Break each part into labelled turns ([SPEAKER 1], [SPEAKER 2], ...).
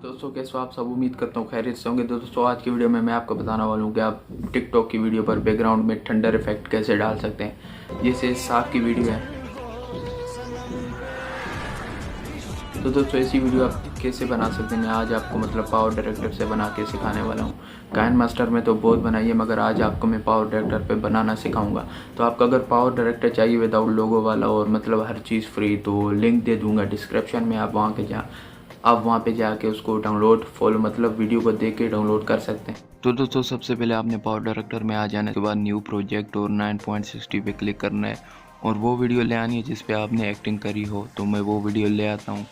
[SPEAKER 1] दोस्तों कैसे हो आप सब। उम्मीद करता हूँ खैरियत से होंगे। दोस्तों आज की वीडियो में मैं आपको बताने वाला हूँ कि आप टिकटॉक की वीडियो पर बैकग्राउंड में थंडर इफेक्ट कैसे डाल सकते हैं। जैसे साग की वीडियो है तो दोस्तों ऐसी वीडियो आप कैसे बना सकते हैं, मैं आज आपको पावर डायरेक्टर से बना के सिखाने वाला हूँ। काइन मास्टर में तो बहुत बनाई है, मगर आज आपको मैं पावर डायरेक्टर पे बनाना सिखाऊंगा। तो आपको अगर पावर डायरेक्टर चाहिए विदाउट लोगो वाला और हर चीज़ फ्री, तो लिंक दे दूंगा डिस्क्रिप्शन में। आप वहाँ पे जाके उसको डाउनलोड वीडियो को देख के डाउनलोड कर सकते हैं। तो दोस्तों सबसे पहले आपने पावर डायरेक्टर में आ जाने के बाद न्यू प्रोजेक्ट और 9.60 पे क्लिक करना है और वो वीडियो ले आनी है जिस पे आपने एक्टिंग करी हो। तो मैं वो वीडियो ले आता हूँ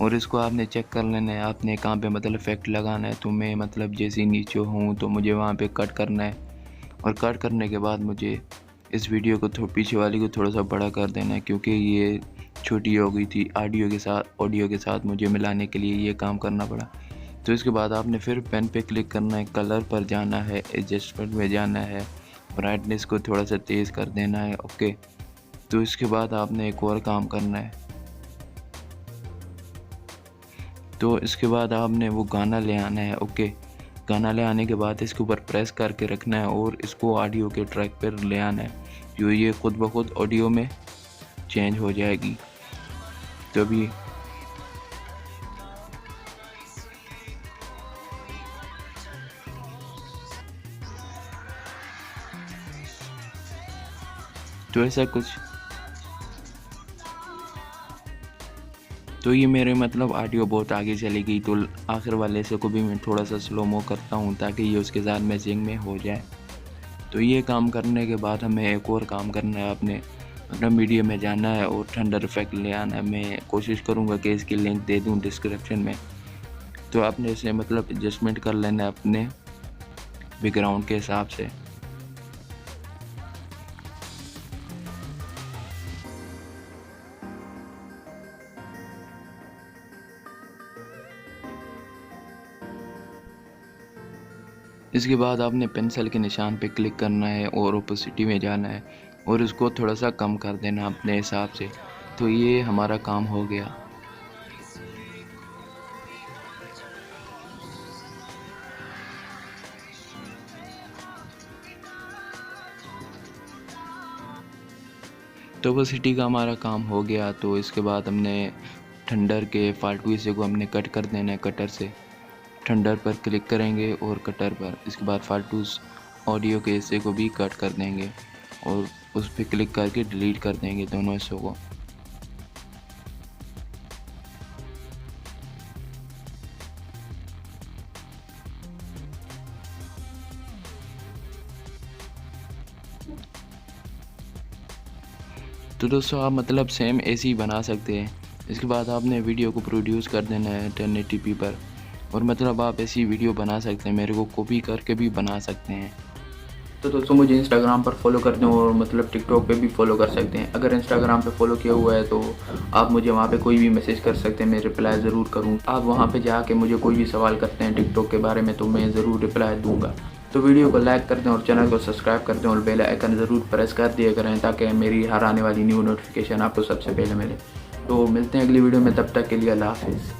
[SPEAKER 1] और इसको आपने चेक कर लेना है आपने कहाँ पे इफेक्ट लगाना है। तो मैं जैसे ही नीचे हूँ तो मुझे वहाँ पे कट करना है और कट करने के बाद मुझे इस वीडियो को पीछे वाली को थोड़ा सा बड़ा कर देना है, क्योंकि ये छोटी हो गई थी ऑडियो के साथ मुझे मिलाने के लिए ये काम करना पड़ा। तो इसके बाद आपने फिर पेन पे क्लिक करना है, कलर पर जाना है, एडजस्टमेंट में जाना है, ब्राइटनेस को थोड़ा सा तेज़ कर देना है। ओके, तो इसके बाद आपने एक और काम करना है। तो इसके बाद आपने वो गाना ले आना है। ओके, गाना ले आने के बाद इसके ऊपर प्रेस करके रखना है और इसको ऑडियो के ट्रैक पर ले आना है, जो ये खुद ब खुद ऑडियो में चेंज हो जाएगी। तो अभी तो ऐसा कुछ, तो ये मेरे ऑडियो बहुत आगे चली गई, तो आखिर वाले से को भी मैं थोड़ा सा स्लो मो करता हूँ ताकि ये उसके साथ मैचिंग में हो जाए। तो ये काम करने के बाद हमें एक और काम करना है, आपने मीडिया में जाना है और थंडर इफेक्ट ले आना है। मैं कोशिश करूँगा कि इसकी लिंक दे दूँ डिस्क्रिप्शन में। तो आपने इसे एडजस्टमेंट कर लेना है अपने बैकग्राउंड के हिसाब से। इसके बाद आपने पेंसिल के निशान पे क्लिक करना है और ओपेसिटी में जाना है और इसको थोड़ा सा कम कर देना अपने हिसाब से। तो ये हमारा काम हो गया। तो ओपेसिटी का हमारा काम हो गया। तो इसके बाद हमने थंडर के फालतू हिस्से को हमने कट कर देना है कटर से। थंडर पर क्लिक करेंगे और कटर पर, इसके बाद फालतू ऑडियो के हिस्से को भी कट कर देंगे और उस पर क्लिक करके डिलीट कर देंगे दोनों हिस्सों को। तो दोस्तों आप सेम ऐसे ही बना सकते हैं। इसके बाद आपने वीडियो को प्रोड्यूस कर देना है 1080p पर और आप ऐसी वीडियो बना सकते हैं, मेरे को कॉपी करके भी बना सकते हैं। तो दोस्तों मुझे इंस्टाग्राम पर फॉलो कर दें और टिकटॉक पे भी फॉलो कर सकते हैं। अगर इंस्टाग्राम पे फॉलो किया हुआ है तो आप मुझे वहाँ पे कोई भी मैसेज कर सकते हैं, मैं रिप्लाई ज़रूर करूँ। आप वहाँ पे जाके मुझे कोई भी सवाल करते हैं टिकटॉक के बारे में तो मैं ज़रूर रिप्लाई दूँगा। तो वीडियो को लाइक कर दें और चैनल को सब्सक्राइब कर दें और बेल आइकन ज़रूर प्रेस कर दिया करें ताकि मेरी हर आने वाली न्यू नोटिफिकेशन आपको सबसे पहले मिले। तो मिलते हैं अगली वीडियो में, तब तक के लिए अल्लाह हाफिज़।